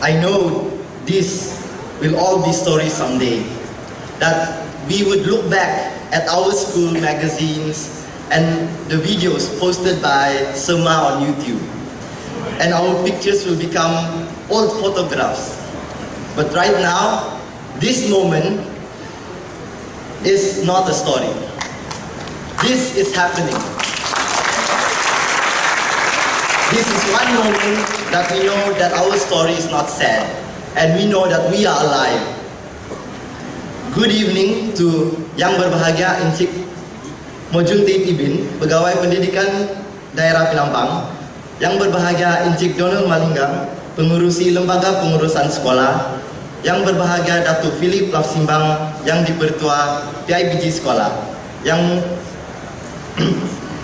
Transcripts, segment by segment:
I know these will all be stories someday. That we would look back at our school magazines and the videos posted by Sema on YouTube. And our pictures will become old photographs. But right now, this moment is not a story. This is happening. This is one moment that we know that our story is not sad, and we know that we are alive. Good evening to Yang Berbahagia Encik Mojun Taib Ibin, Pegawai Pendidikan Daerah Penampang, Yang Berbahagia Encik Donald Malinggang, Pengurusi Lembaga Pengurusan Sekolah, Yang Berbahagia Datuk Philip Lafsimbang, Yang Dipertua PIBG Sekolah, Yang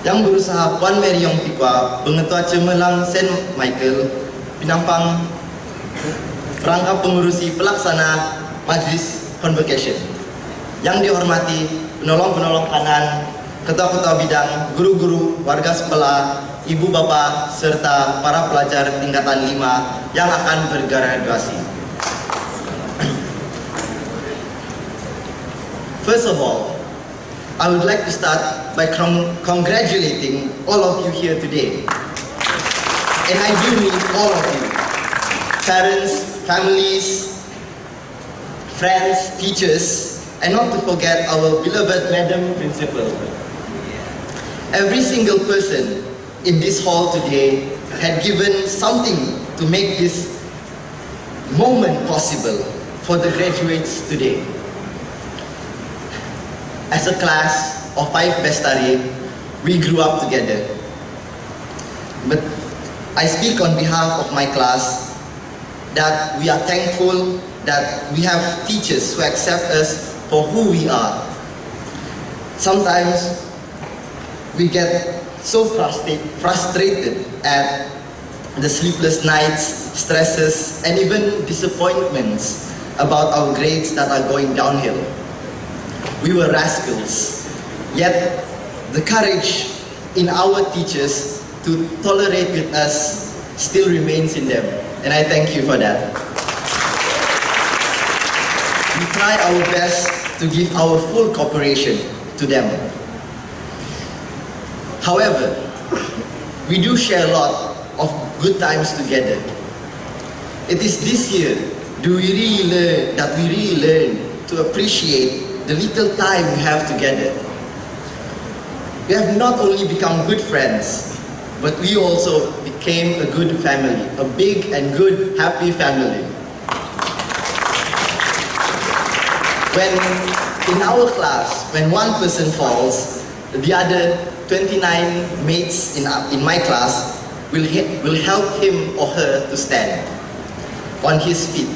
Berusaha Puan Mary Yong Tikwa, Pengetua Cemerlang St. Michael, Penampang, Perangkap Pengurusi Pelaksana Majlis Convocation. Yang dihormati penolong-penolong kanan, ketua-ketua bidang, guru-guru, warga sekolah, ibu bapa, serta para pelajar tingkatan 5 yang akan bergraduasi. First of all, I would like to start by congratulating all of you here today. And I do mean all of you. Parents, families, friends, teachers, and not to forget our beloved Madam Principal. Every single person in this hall today had given something to make this moment possible for the graduates today. As a class of 5 Bestari, we grew up together. But I speak on behalf of my class that we are thankful that we have teachers who accept us for who we are. Sometimes we get so frustrated at the sleepless nights, stresses, and even disappointments about our grades that are going downhill. We were rascals, yet the courage in our teachers to tolerate with us still remains in them, and I thank you for that. We try our best to give our full cooperation to them. However, we do share a lot of good times together. It is this year that we really learn to appreciate the little time we have together. We have not only become good friends, but we also became a good family, a big and good, happy family. When in our class, when one person falls, the other 29 mates in my class will help him or her to stand on his feet.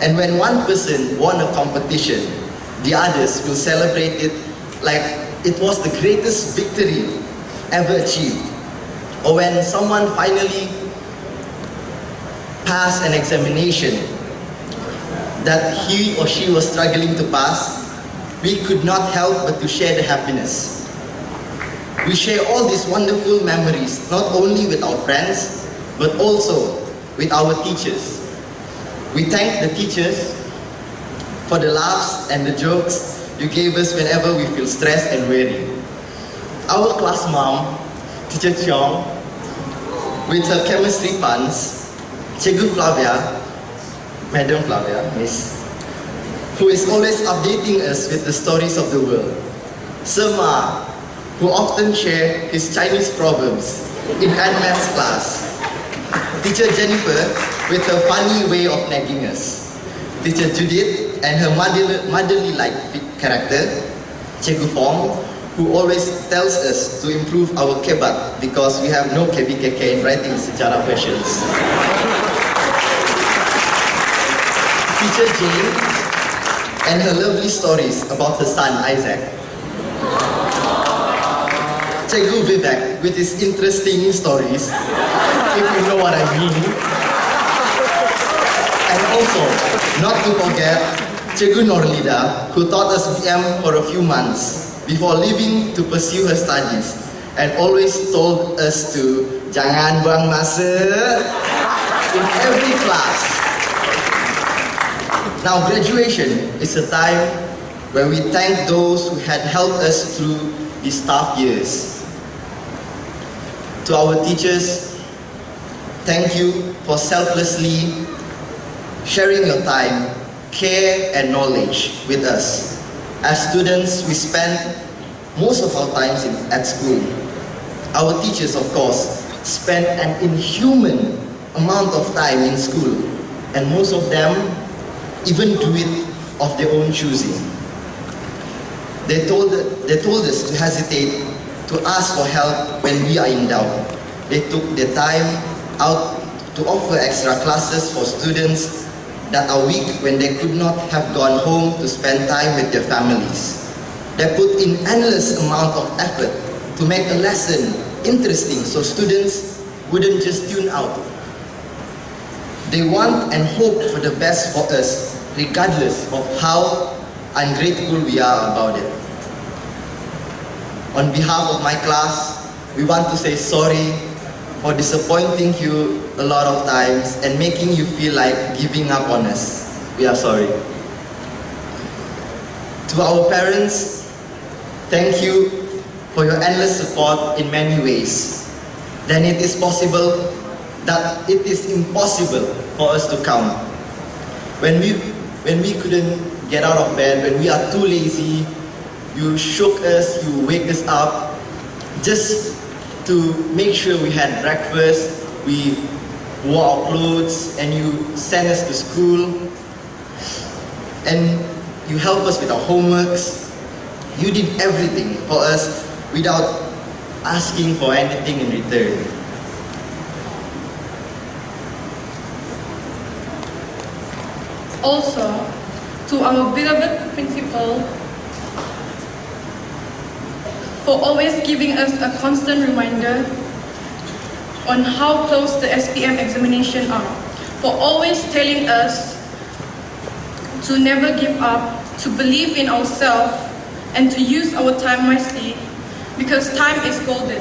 And when one person won a competition, the others will celebrate it like it was the greatest victory ever achieved. Or when someone finally passed an examination that he or she was struggling to pass, we could not help but to share the happiness. We share all these wonderful memories, not only with our friends, but also with our teachers. We thank the teachers for the laughs and the jokes you gave us whenever we feel stressed and weary. Our class mom, Teacher Cheong, with her chemistry puns, Cikgu Flavia, Madam Flavia, Miss, who is always updating us with the stories of the world. Sema, who often share his Chinese proverbs in maths class. Teacher Jennifer, with her funny way of nagging us. Teacher Judith and her motherly-like character. Cikgu Fong, who always tells us to improve our kebat because we have no KBKK in writing sejarah questions. Teacher Jane and her lovely stories about her son Isaac. Cikgu Vivek with his interesting stories, if you know what I mean. And also, not to forget, Cikgu Norlida, who taught us BM for a few months before leaving to pursue her studies and always told us to jangan buang masa. in every class. Now, graduation is a time where we thank those who had helped us through these tough years. To our teachers, thank you for selflessly sharing your time, care, and knowledge with us. As students, we spend most of our time at school. Our teachers, of course, spend an inhuman amount of time in school, and most of them even do it of their own choosing. They told us to hesitate to ask for help when we are in doubt. They took their time out to offer extra classes for students that are weak when they could not have gone home to spend time with their families. They put in endless amount of effort to make a lesson interesting so students wouldn't just tune out. They want and hope for the best for us, regardless of how ungrateful we are about it. On behalf of my class, we want to say sorry for disappointing you a lot of times and making you feel like giving up on us. We are sorry. To our parents, thank you for your endless support in many ways. Then it is possible that it is impossible for us to count. When we couldn't get out of bed, when we are too lazy, you shook us, you wake us up just to make sure we had breakfast, we wore our clothes, and you sent us to school, and you helped us with our homeworks. You did everything for us without asking for anything in return. Also, to our beloved principal, for always giving us a constant reminder on how close the SPM examination are, for always telling us to never give up, to believe in ourselves, and to use our time wisely, because time is golden.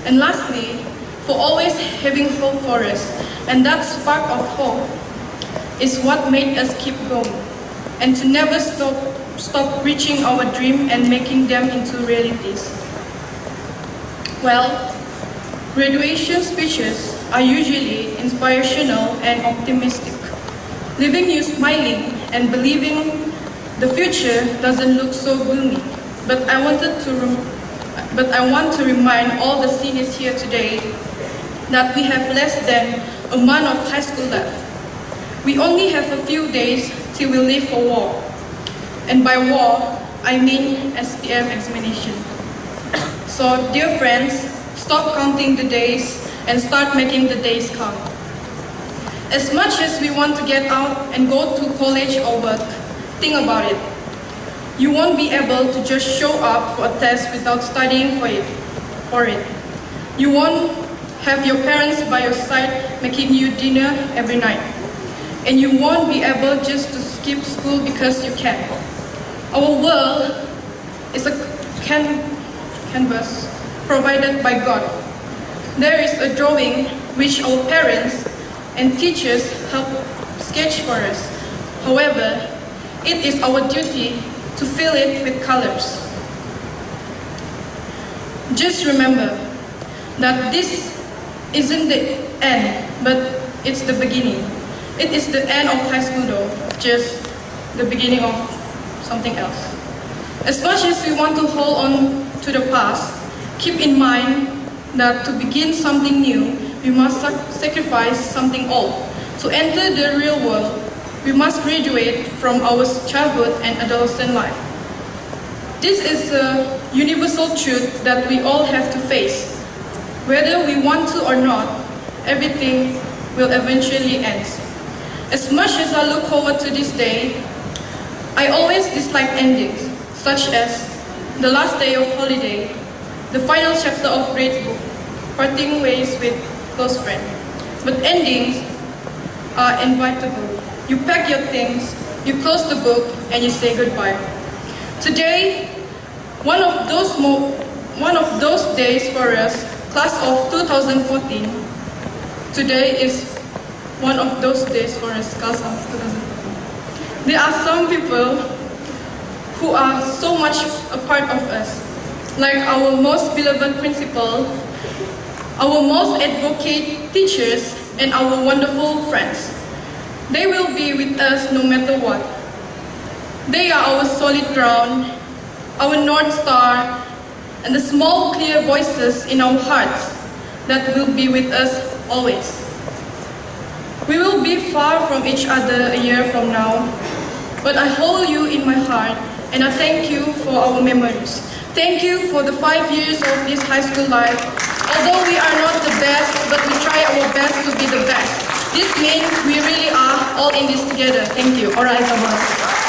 And lastly, for always having hope for us, and that spark of hope is what made us keep going, and to never stop reaching our dream and making them into realities. Well, graduation speeches are usually inspirational and optimistic, leaving you smiling and believing the future doesn't look so gloomy. But I want to remind all the seniors here today that we have less than a month of high school left. We only have a few days till we leave for war. And by war, I mean SPM examination. So, dear friends, stop counting the days and start making the days count. As much as we want to get out and go to college or work, think about it. You won't be able to just show up for a test without studying for it. You won't have your parents by your side making you dinner every night. And you won't be able just to skip school because you can. Our world is a canvas provided by God. There is a drawing which our parents and teachers help sketch for us. However, it is our duty to fill it with colors. Just remember that this isn't the end, but it's the beginning. It is the end of high school though, just the beginning of something else. As much as we want to hold on to the past, keep in mind that to begin something new, we must sacrifice something old. To enter the real world, we must graduate from our childhood and adolescent life. This is a universal truth that we all have to face. Whether we want to or not, everything will eventually end. As much as I look forward to this day, I always dislike endings, such as the last day of holiday, the final chapter of grade book, parting ways with close friend. But endings are inevitable. You pack your things, you close the book, and you say goodbye. Today, one of those days for us, class of 2014. Today is one of those days for us, class of 2015. There are some people who are so much a part of us, like our most beloved principal, our most advocate teachers, and our wonderful friends. They will be with us no matter what. They are our solid ground, our North Star, and the small clear voices in our hearts that will be with us always. We will be far from each other a year from now, but I hold you in my heart and I thank you for our memories. Thank you for the 5 years of this high school life. Although we are not the best, but we try our best to be the best. This means we really are all in this together. Thank you. Alright, Abang.